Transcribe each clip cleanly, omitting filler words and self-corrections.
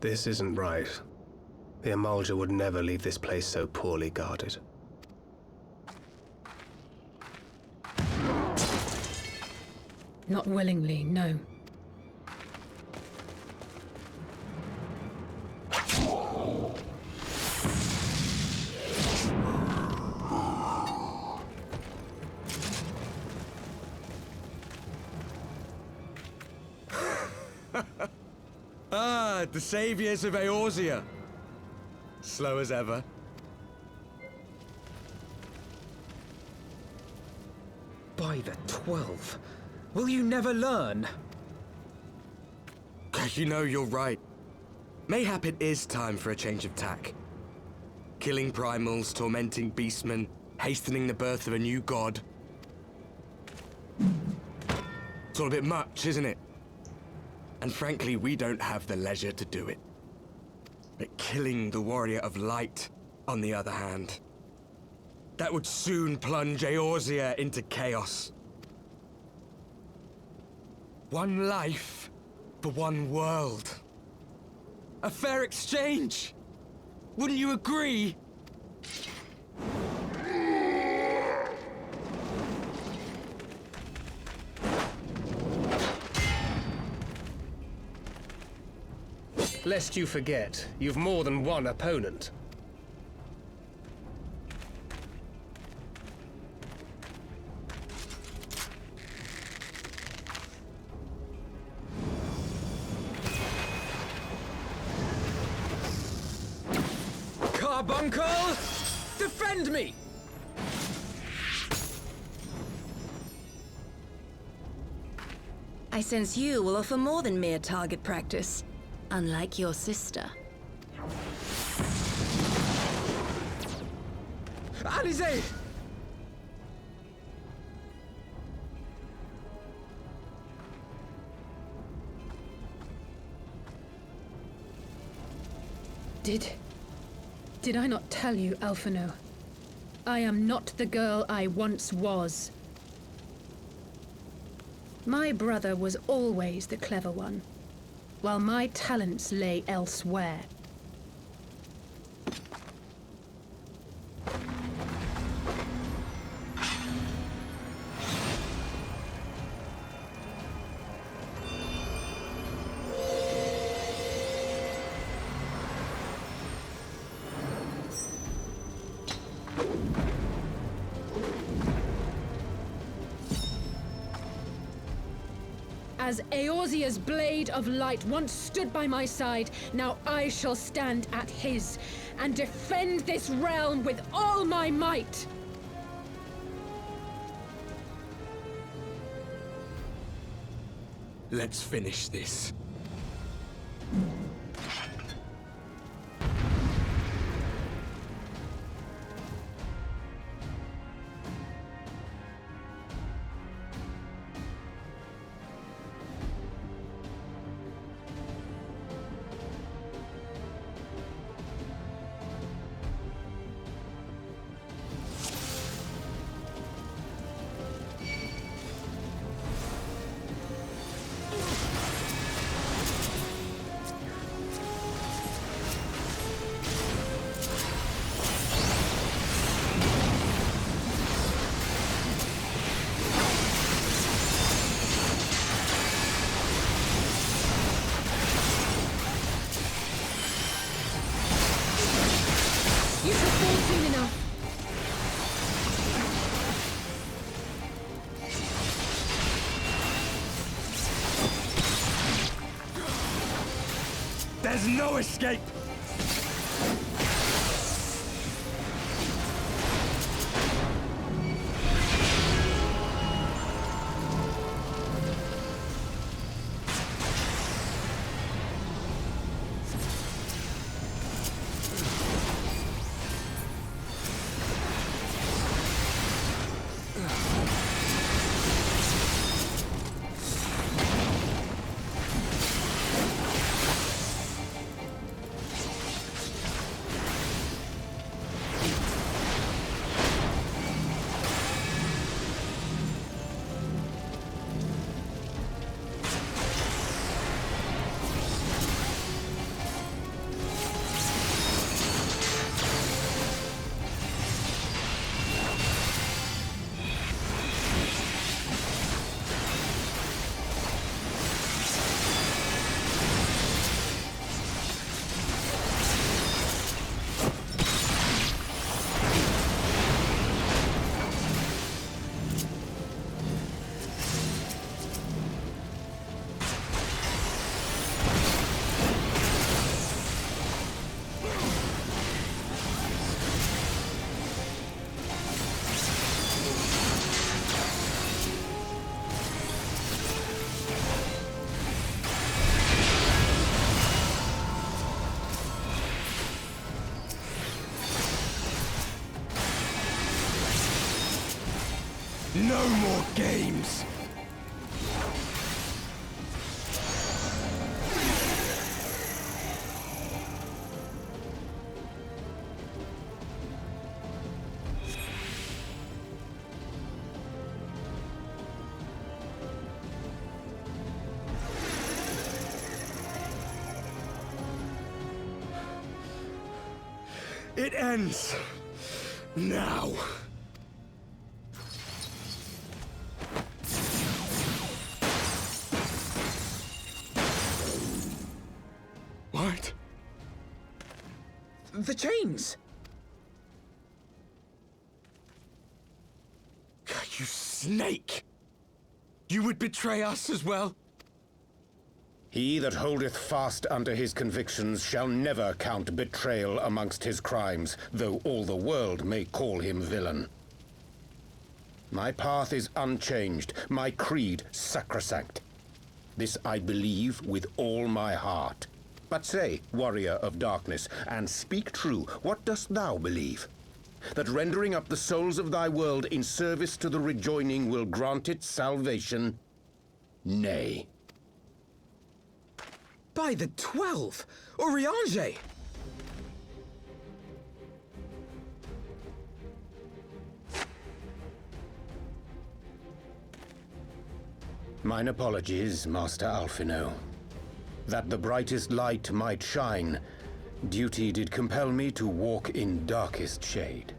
This isn't right. The Emulger would never leave this place so poorly guarded. Not willingly, no. The saviors of Eorzea. Slow as ever. By the 12. Will you never learn? You know, you're right. Mayhap it is time for a change of tack. Killing primals, tormenting beastmen, hastening the birth of a new god. It's all a bit much, isn't it? And frankly, we don't have the leisure to do it. But killing the Warrior of Light, on the other hand, that would soon plunge Eorzea into chaos. One life for one world. A fair exchange! Wouldn't you agree? Lest you forget, you've more than one opponent. Carbuncle! Defend me! I sense you will offer more than mere target practice. Unlike your sister. Alizé! Did I not tell you, Alphinaud? I am not the girl I once was. My brother was always the clever one, while my talents lay elsewhere. As Eorzea's blade of light once stood by my side, now I shall stand at his, and defend this realm with all my might! Let's finish this. You shall fall soon enough. There's no escape! No more games! It ends now. What? The chains! You snake! You would betray us as well? He that holdeth fast unto his convictions shall never count betrayal amongst his crimes, though all the world may call him villain. My path is unchanged, my creed sacrosanct. This I believe with all my heart. But say, warrior of darkness, and speak true, what dost thou believe? That rendering up the souls of thy world in service to the rejoining will grant it salvation? Nay. By the 12! Oriange! Mine apologies, Master Alphinaud. That the brightest light might shine, duty did compel me to walk in darkest shade.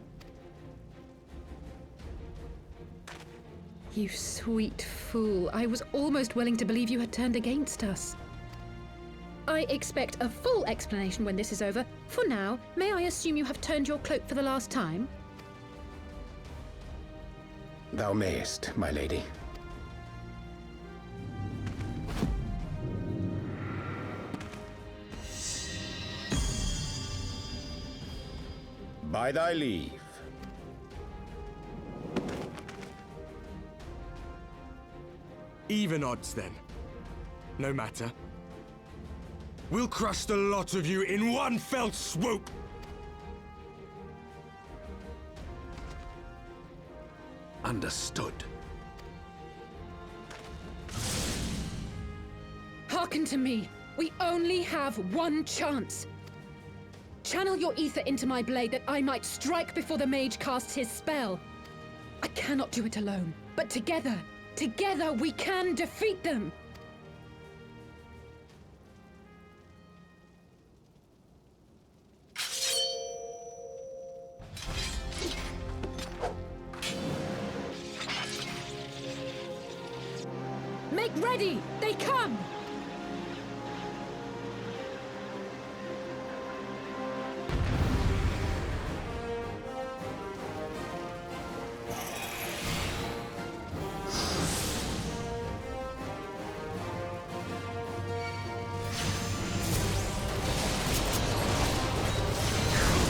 You sweet fool. I was almost willing to believe you had turned against us. I expect a full explanation when this is over. For now, may I assume you have turned your cloak for the last time? Thou mayest, my lady. By thy leave. Even odds then. No matter. We'll crush the lot of you in one fell swoop! Understood. Hearken to me. We only have one chance. Channel your ether into my blade that I might strike before the mage casts his spell. I cannot do it alone, but together we can defeat them! Make ready! They come!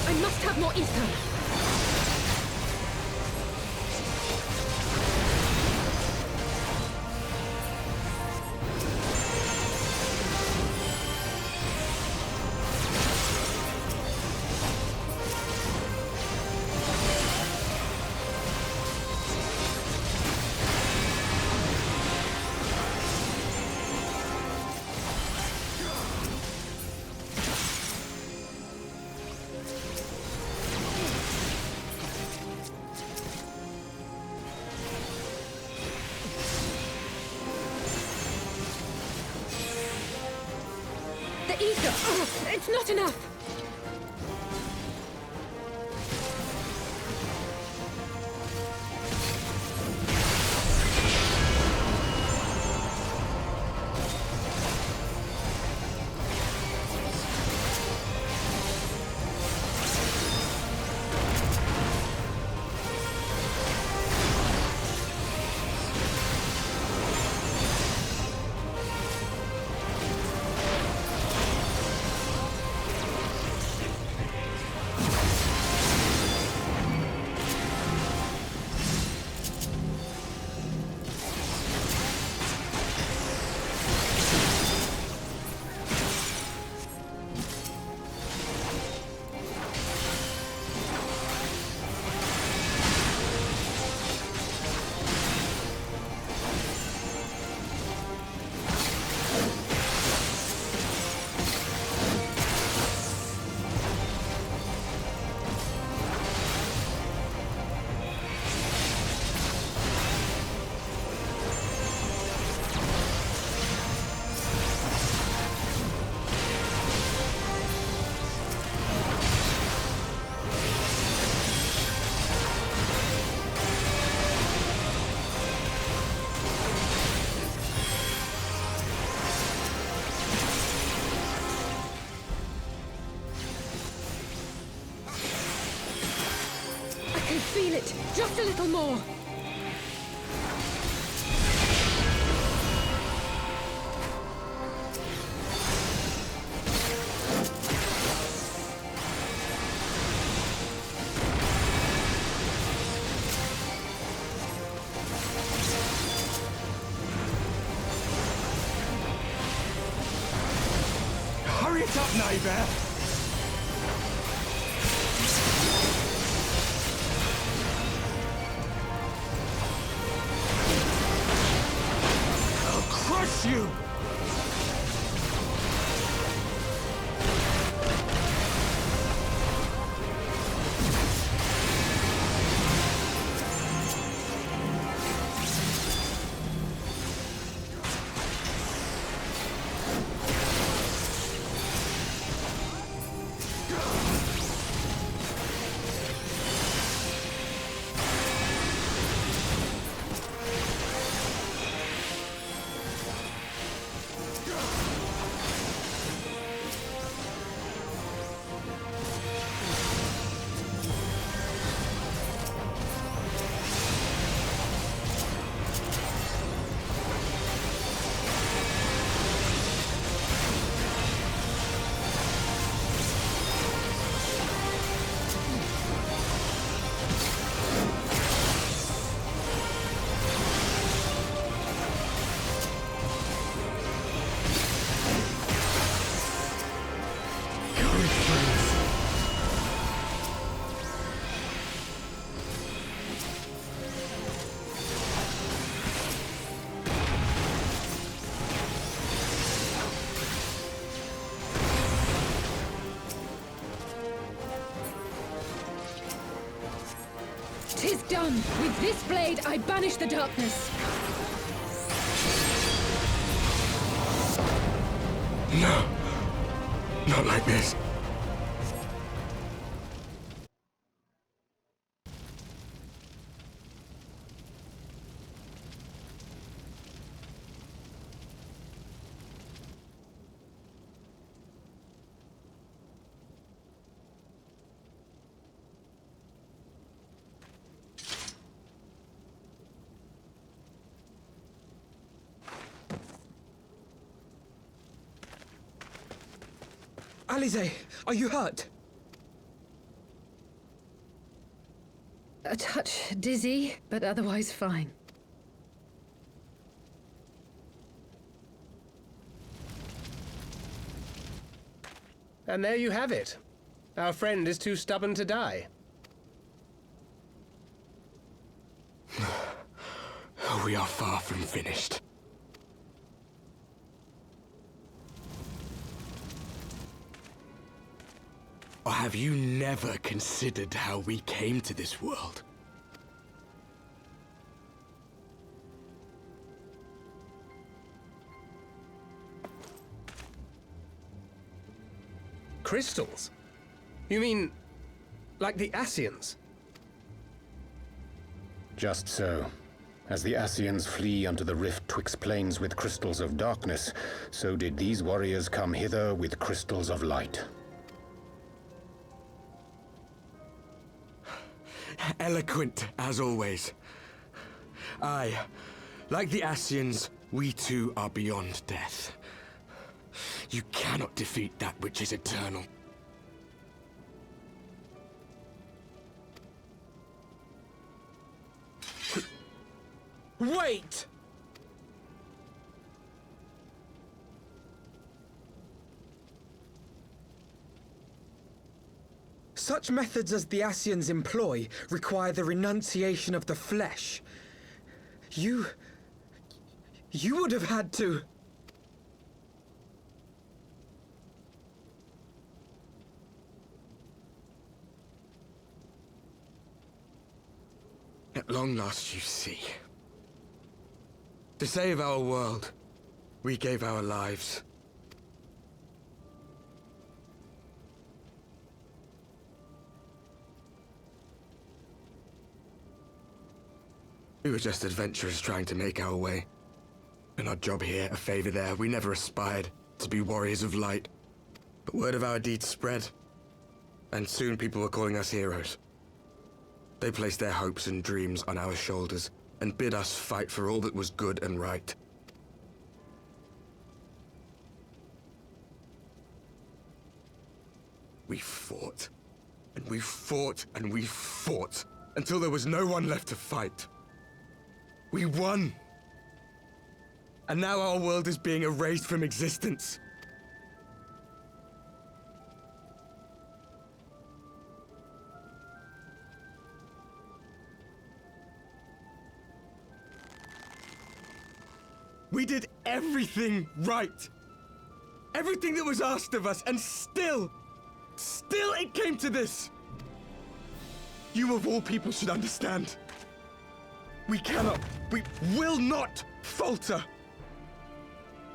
I must have more ether! The ether! Oh, it's not enough! What's up, neighbor? I'll crush you! Tis done! With this blade, I banish the darkness! No. Not like this. Alize, are you hurt? A touch dizzy, but otherwise fine. And there you have it. Our friend is too stubborn to die. We are far from finished. Or have you never considered how we came to this world? Crystals? You mean, like the Ascians? Just so. As the Ascians flee unto the rift twixt planes with crystals of darkness, so did these warriors come hither with crystals of light. Eloquent, as always. Aye, like the Ascians, we too are beyond death. You cannot defeat that which is eternal. Wait! Such methods as the Ascians employ require the renunciation of the flesh. You would have had to... At long last you see. To save our world, we gave our lives. We were just adventurers trying to make our way. An odd job here, a favor there. We never aspired to be warriors of light. But word of our deeds spread. And soon people were calling us heroes. They placed their hopes and dreams on our shoulders and bid us fight for all that was good and right. We fought. And we fought and we fought until there was no one left to fight. We won! And now our world is being erased from existence. We did everything right. Everything that was asked of us, and still it came to this. You of all people should understand. We will not falter.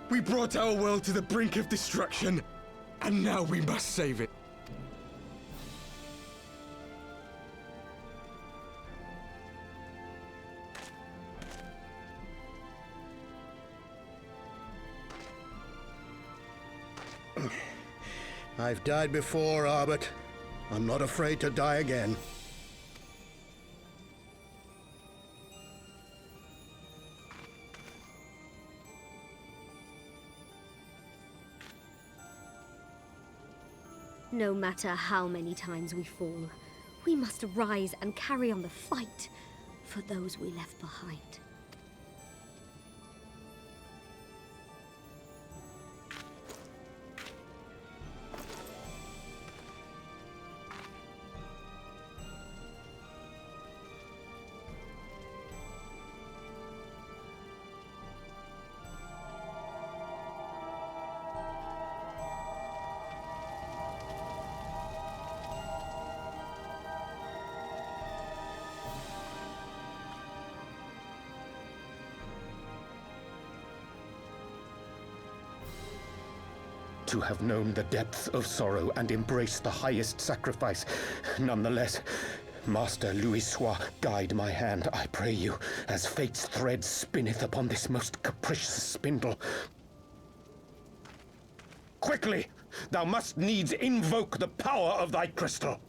We brought our world to the brink of destruction, and now we must save it. I've died before, Arbet. I'm not afraid to die again. No matter how many times we fall, we must rise and carry on the fight for those we left behind. To have known the depth of sorrow and embraced the highest sacrifice. Nonetheless, Master Louis-Soix, guide my hand, I pray you, as fate's thread spinneth upon this most capricious spindle. Quickly! Thou must needs invoke the power of thy crystal.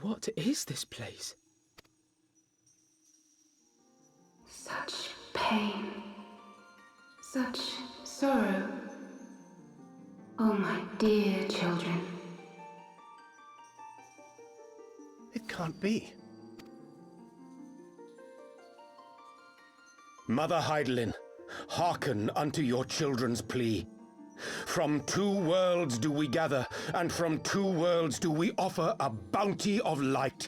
What is this place? Such pain. Such sorrow. Oh, my dear children. It can't be. Mother Heidelin, hearken unto your children's plea. From two worlds do we gather, and from two worlds do we offer a bounty of light.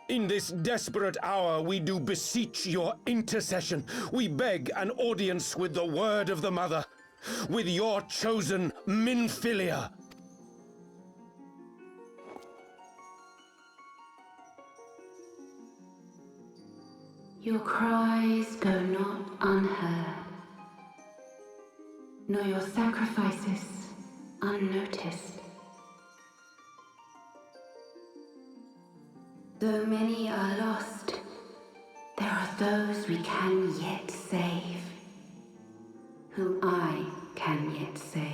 In this desperate hour we do beseech your intercession. We beg an audience with the word of the Mother, with your chosen Minfilia. Your cries go not unheard, nor your sacrifices unnoticed. Though many are lost, there are those we can yet save, whom I can yet save.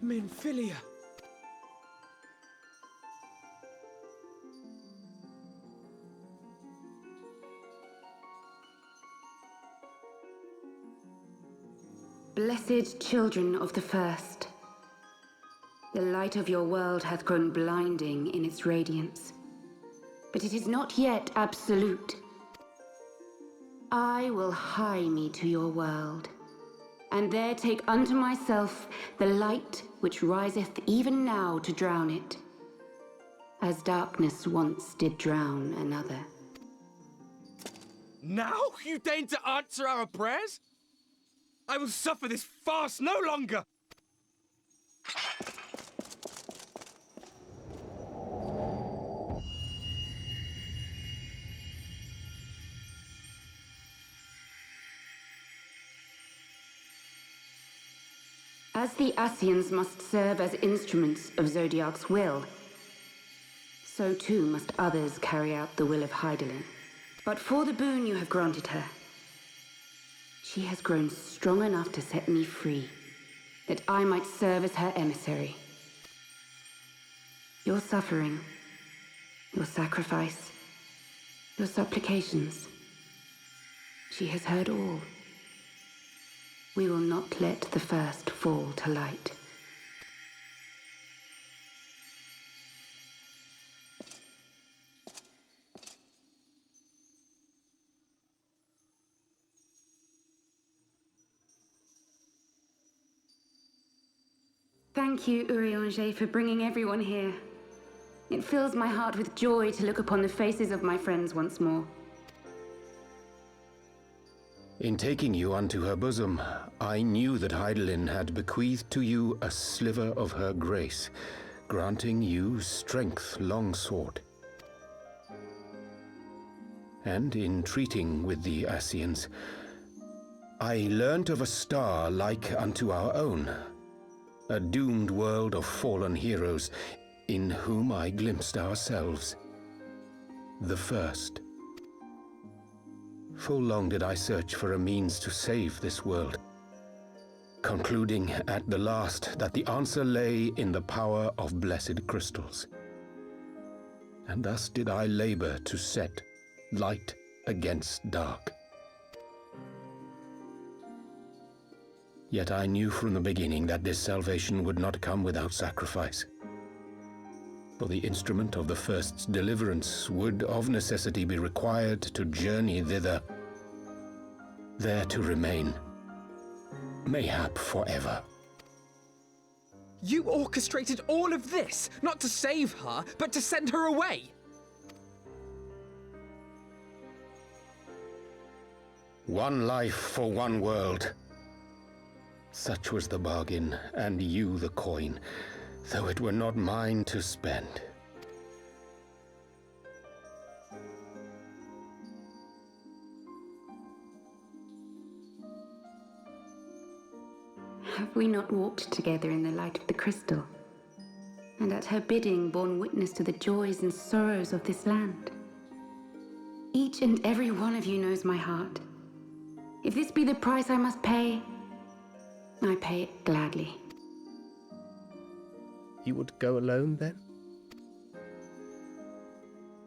Minfilia! Blessed children of the First, the light of your world hath grown blinding in its radiance, but it is not yet absolute. I will hie me to your world, and there take unto myself the light which riseth even now to drown it, as darkness once did drown another. Now you deign to answer our prayers? I will suffer this farce no longer! As the Ascians must serve as instruments of Zodiark's will, so too must others carry out the will of Hydaelyn. But for the boon you have granted her, she has grown strong enough to set me free, that I might serve as her emissary. Your suffering, your sacrifice, your supplications, she has heard all. We will not let the first fall to light. Thank you, Urianger, for bringing everyone here. It fills my heart with joy to look upon the faces of my friends once more. In taking you unto her bosom, I knew that Hydaelyn had bequeathed to you a sliver of her grace, granting you strength long sought. And in treating with the Ascians, I learnt of a star like unto our own, a doomed world of fallen heroes in whom I glimpsed ourselves. The first. Full long did I search for a means to save this world, concluding at the last that the answer lay in the power of blessed crystals. And thus did I labor to set light against dark. Yet I knew from the beginning that this salvation would not come without sacrifice. For the instrument of the first's deliverance would of necessity be required to journey thither, there to remain, mayhap forever. You orchestrated all of this, not to save her, but to send her away! One life for one world. Such was the bargain, and you the coin, though it were not mine to spend. Have we not walked together in the light of the crystal, and at her bidding borne witness to the joys and sorrows of this land? Each and every one of you knows my heart. If this be the price I must pay, I pay it gladly. You would go alone, then?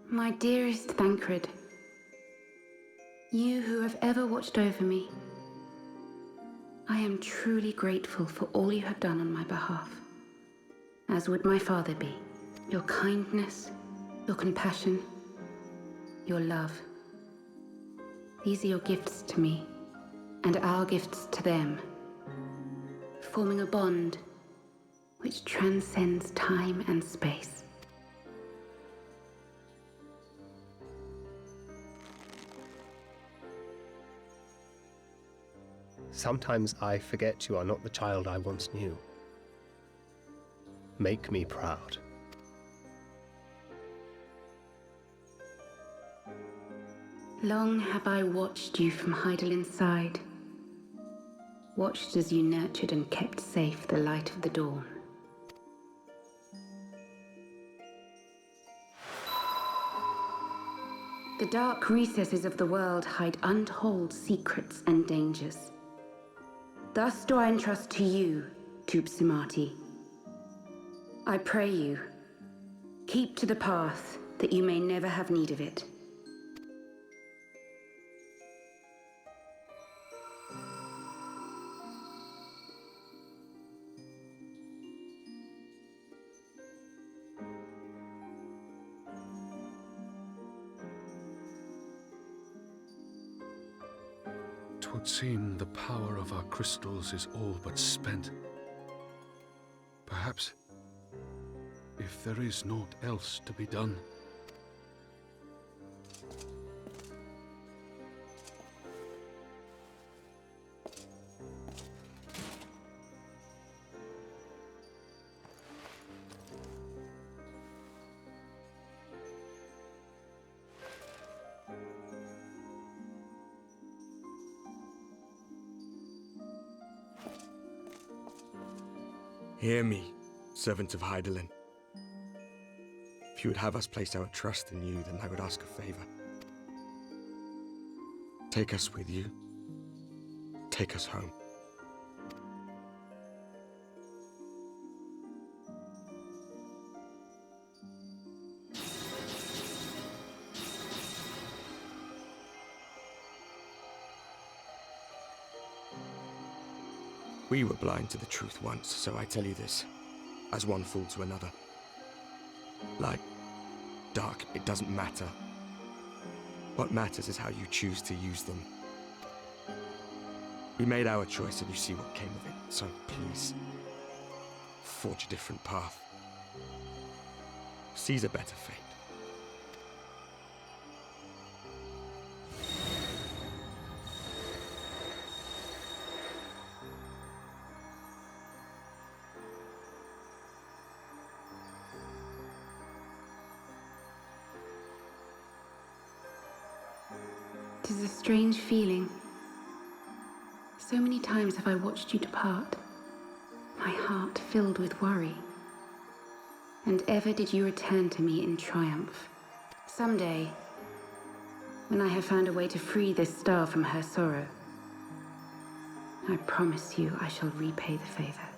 My dearest Thancred, you who have ever watched over me, I am truly grateful for all you have done on my behalf, as would my father be. Your kindness, your compassion, your love. These are your gifts to me, and our gifts to them, forming a bond which transcends time and space. Sometimes I forget you are not the child I once knew. Make me proud. Long have I watched you from Hydaelyn's side, watched as you nurtured and kept safe the light of the dawn. The dark recesses of the world hide untold secrets and dangers. Thus do I entrust to you, Tupsimati. I pray you, keep to the path that you may never have need of it. Twould seem the power of our crystals is all but spent. Perhaps, if there is naught else to be done. Hear me, servant of Hydaelyn. If you would have us place our trust in you, then I would ask a favor. Take us with you. Take us home. We were blind to the truth once, so I tell you this, as one fool to another. Light, dark, it doesn't matter. What matters is how you choose to use them. We made our choice and you see what came of it, so please, forge a different path. Seize a better fate. It is a strange feeling. So many times have I watched you depart, my heart filled with worry. And ever did you return to me in triumph. Someday, when I have found a way to free this star from her sorrow, I promise you I shall repay the favor.